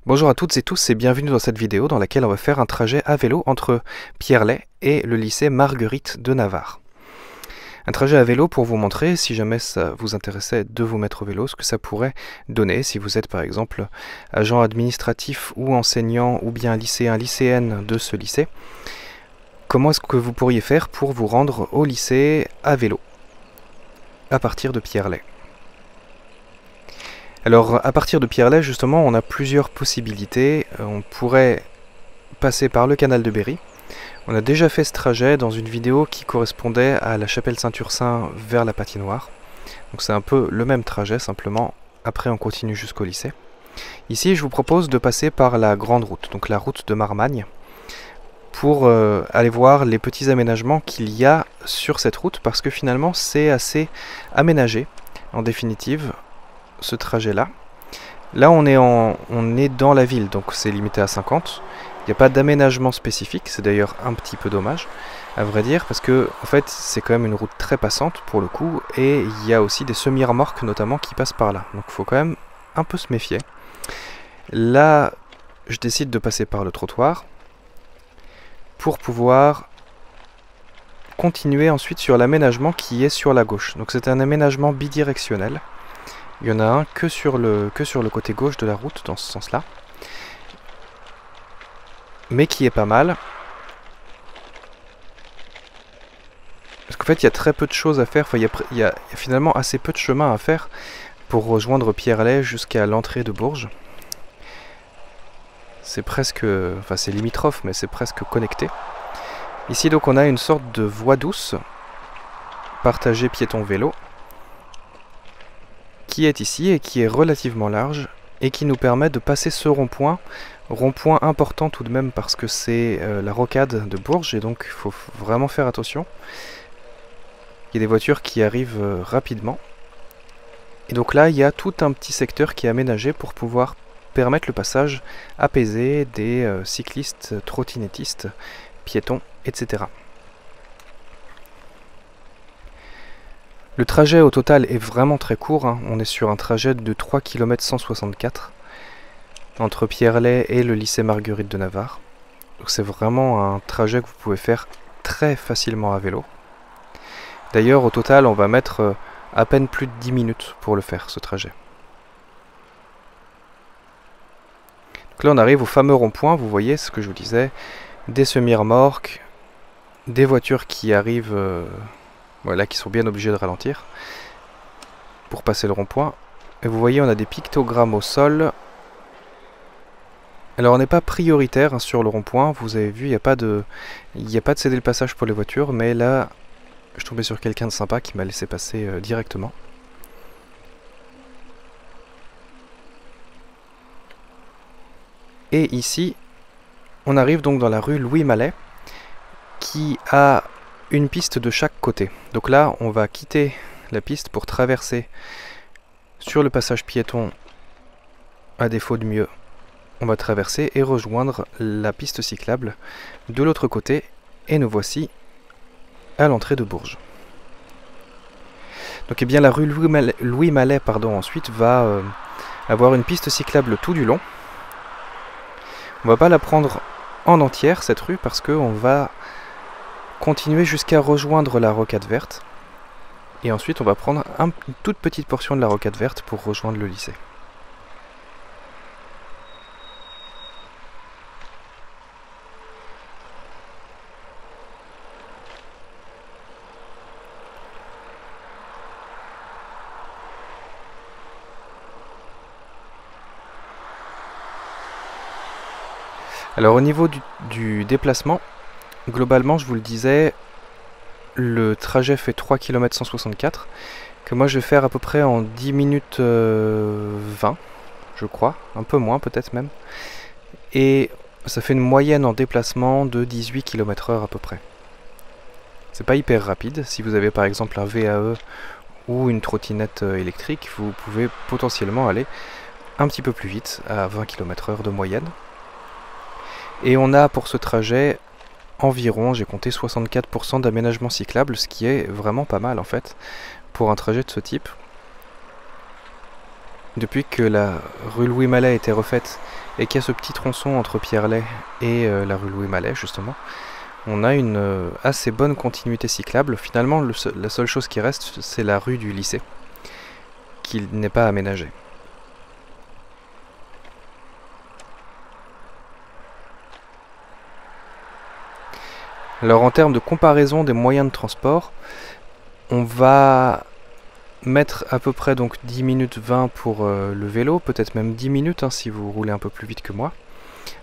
Bonjour à toutes et tous et bienvenue dans cette vidéo dans laquelle on va faire un trajet à vélo entre Pierrelaye et le lycée Marguerite de Navarre. Un trajet à vélo pour vous montrer, si jamais ça vous intéressait de vous mettre au vélo, ce que ça pourrait donner si vous êtes par exemple agent administratif ou enseignant ou bien lycéen, lycéenne de ce lycée. Comment est-ce que vous pourriez faire pour vous rendre au lycée à vélo à partir de Pierrelaye? Alors, à partir de Pierrelaye, justement, on a plusieurs possibilités. On pourrait passer par le canal de Berry. On a déjà fait ce trajet dans une vidéo qui correspondait à la chapelle Saint-Ursin vers la patinoire. Donc c'est un peu le même trajet, simplement après on continue jusqu'au lycée. Ici, je vous propose de passer par la grande route, donc la route de Marmagne, pour aller voir les petits aménagements qu'il y a sur cette route, parce que finalement c'est assez aménagé, en définitive, ce trajet-là. Là, on est dans la ville, donc c'est limité à 50. Il n'y a pas d'aménagement spécifique, c'est d'ailleurs un petit peu dommage, à vrai dire, parce que en fait, c'est quand même une route très passante pour le coup, et il y a aussi des semi-remorques notamment qui passent par là. Donc il faut quand même un peu se méfier. Là, je décide de passer par le trottoir pour pouvoir continuer ensuite sur l'aménagement qui est sur la gauche. Donc c'est un aménagement bidirectionnel. Il y en a un que sur le côté gauche de la route, dans ce sens-là. Mais qui est pas mal. Parce qu'en fait, il y a très peu de choses à faire. Enfin, il y a finalement assez peu de chemin à faire pour rejoindre Pierrelaye jusqu'à l'entrée de Bourges. C'est presque... Enfin, c'est limitrophe, mais c'est presque connecté. Ici, donc, on a une sorte de voie douce, partagée piéton-vélo, qui est ici et qui est relativement large et qui nous permet de passer ce rond-point important tout de même parce que c'est la rocade de Bourges et donc il faut vraiment faire attention. Il y a des voitures qui arrivent rapidement et donc là il y a tout un petit secteur qui est aménagé pour pouvoir permettre le passage apaisé des cyclistes, trottinettistes, piétons, etc. Le trajet au total est vraiment très court, hein. On est sur un trajet de 3 km 164 entre Pierrelaye et le lycée Marguerite de Navarre. Donc c'est vraiment un trajet que vous pouvez faire très facilement à vélo. D'ailleurs au total on va mettre à peine plus de 10 minutes pour le faire ce trajet. Donc là on arrive au fameux rond-point, vous voyez ce que je vous disais, des semi-remorques, des voitures qui arrivent... Voilà, qui sont bien obligés de ralentir pour passer le rond-point. Et vous voyez, on a des pictogrammes au sol. Alors, on n'est pas prioritaire hein, sur le rond-point. Vous avez vu, il n'y a pas de céder le passage pour les voitures. Mais là, je suis tombé sur quelqu'un de sympa qui m'a laissé passer directement. Et ici, on arrive donc dans la rue Louis Mallet, qui a une piste de chaque côté. Donc là, on va quitter la piste pour traverser sur le passage piéton. À défaut de mieux, on va traverser et rejoindre la piste cyclable de l'autre côté. Et nous voici à l'entrée de Bourges. Donc eh bien, la rue Louis Mallet ensuite va avoir une piste cyclable tout du long. On va pas la prendre en entière cette rue parce qu'on va continuer jusqu'à rejoindre la rocade verte. Et ensuite on va prendre une toute petite portion de la rocade verte pour rejoindre le lycée. Alors au niveau du déplacement, globalement, je vous le disais, le trajet fait 3 km 164, que moi je vais faire à peu près en 10 minutes 20, je crois, un peu moins peut-être même. Et ça fait une moyenne en déplacement de 18 km/h à peu près. C'est pas hyper rapide, si vous avez par exemple un VAE ou une trottinette électrique, vous pouvez potentiellement aller un petit peu plus vite, à 20 km/h de moyenne. Et on a pour ce trajet environ, j'ai compté 64% d'aménagement cyclable, ce qui est vraiment pas mal en fait, pour un trajet de ce type. Depuis que la rue Louis Mallet a été refaite et qu'il y a ce petit tronçon entre Pierrelet et la rue Louis Mallet justement, on a une assez bonne continuité cyclable. Finalement, la seule chose qui reste, c'est la rue du lycée, qui n'est pas aménagée. Alors en termes de comparaison des moyens de transport, on va mettre à peu près donc 10 minutes 20 pour le vélo, peut-être même 10 minutes hein, si vous roulez un peu plus vite que moi.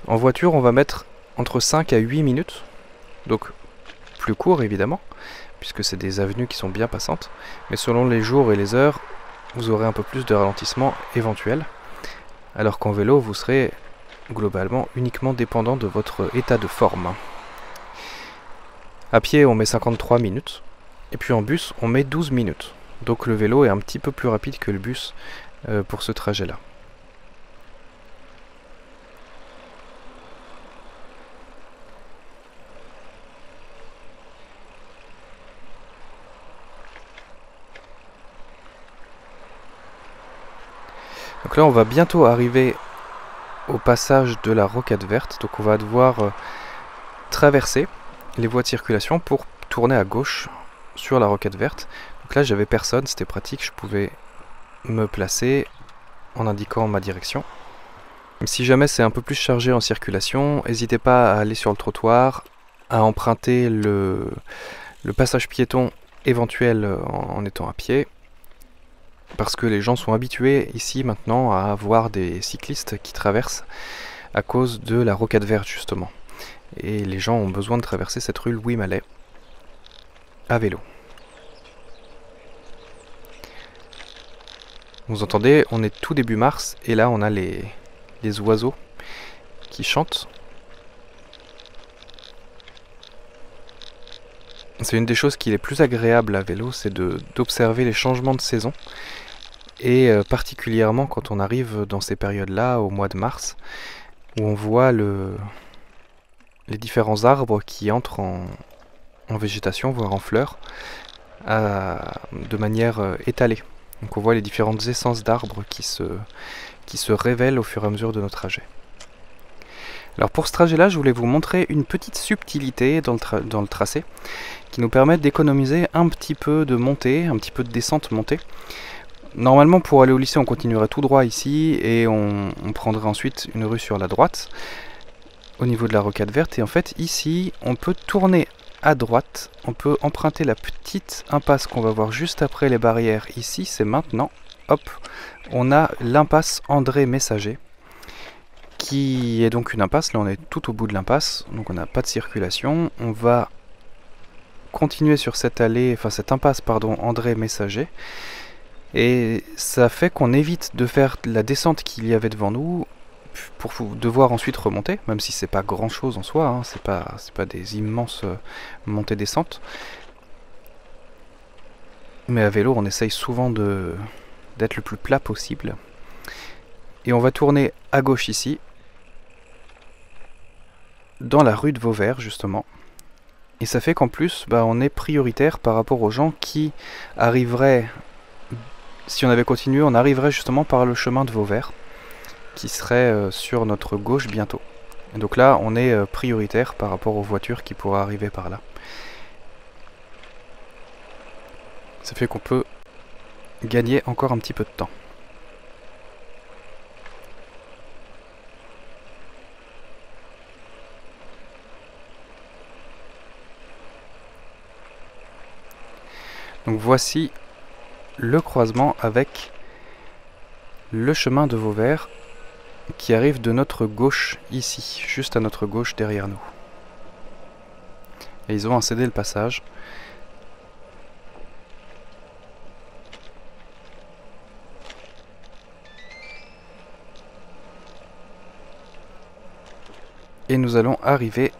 En voiture, on va mettre entre 5 à 8 minutes, donc plus court évidemment, puisque c'est des avenues qui sont bien passantes, mais selon les jours et les heures, vous aurez un peu plus de ralentissement éventuel, alors qu'en vélo, vous serez globalement uniquement dépendant de votre état de forme. À pied, on met 53 minutes, et puis en bus, on met 12 minutes. Donc le vélo est un petit peu plus rapide que le bus pour ce trajet-là. Donc là, on va bientôt arriver au passage de la Rocade Verte. Donc on va devoir traverser les voies de circulation pour tourner à gauche sur la Rocade Verte. Donc là, j'avais personne, c'était pratique, je pouvais me placer en indiquant ma direction. Si jamais c'est un peu plus chargé en circulation, n'hésitez pas à aller sur le trottoir, à emprunter le passage piéton éventuel en étant à pied, parce que les gens sont habitués ici maintenant à voir des cyclistes qui traversent à cause de la Rocade Verte justement. Et les gens ont besoin de traverser cette rue Louis Mallet à vélo. Vous entendez, on est tout début mars et là on a les oiseaux qui chantent. C'est une des choses qui est plus agréable à vélo, c'est d'observer les changements de saison. Et particulièrement quand on arrive dans ces périodes-là, au mois de mars, où on voit les différents arbres qui entrent en végétation, voire en fleurs, de manière étalée. Donc on voit les différentes essences d'arbres qui se révèlent au fur et à mesure de nos trajets. Alors pour ce trajet-là, je voulais vous montrer une petite subtilité dans le tracé qui nous permet d'économiser un petit peu de montée, un petit peu de descente montée. Normalement, pour aller au lycée, on continuerait tout droit ici et on prendrait ensuite une rue sur la droite au niveau de la Rocade Verte. Et en fait, ici, on peut tourner à droite, on peut emprunter la petite impasse qu'on va voir juste après les barrières. Ici, c'est maintenant, hop, on a l'impasse André Messager, qui est donc une impasse. Là, on est tout au bout de l'impasse, donc on n'a pas de circulation. On va continuer sur cette allée, enfin cette impasse, pardon, André Messager. Et ça fait qu'on évite de faire la descente qu'il y avait devant nous pour devoir ensuite remonter, même si c'est pas grand chose en soi, hein, c'est pas des immenses montées-descentes. Mais à vélo, on essaye souvent d'être le plus plat possible. Et on va tourner à gauche ici, dans la rue de Vauvert justement. Et ça fait qu'en plus, on est prioritaire par rapport aux gens qui arriveraient. Si on avait continué, on arriverait justement par le chemin de Vauvert, qui serait sur notre gauche bientôt. Et donc là, on est prioritaire par rapport aux voitures qui pourraient arriver par là. Ça fait qu'on peut gagner encore un petit peu de temps. Donc voici le croisement avec le chemin de Vauvert qui arrive de notre gauche ici, juste à notre gauche derrière nous. Et ils ont cédé le passage. Et nous allons arriver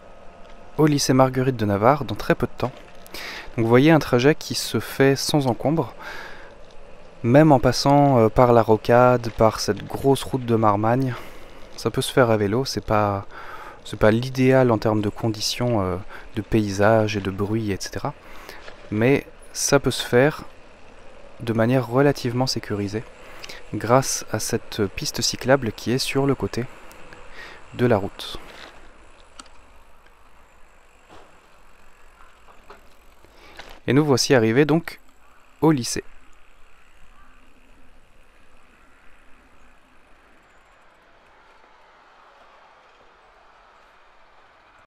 au lycée Marguerite de Navarre dans très peu de temps. Donc vous voyez un trajet qui se fait sans encombre, même en passant par la rocade, par cette grosse route de Marmagne. Ça peut se faire à vélo, c'est pas l'idéal en termes de conditions de paysage et de bruit, etc. Mais ça peut se faire de manière relativement sécurisée. grâce à cette piste cyclable qui est sur le côté de la route. Et nous voici arrivés donc au lycée.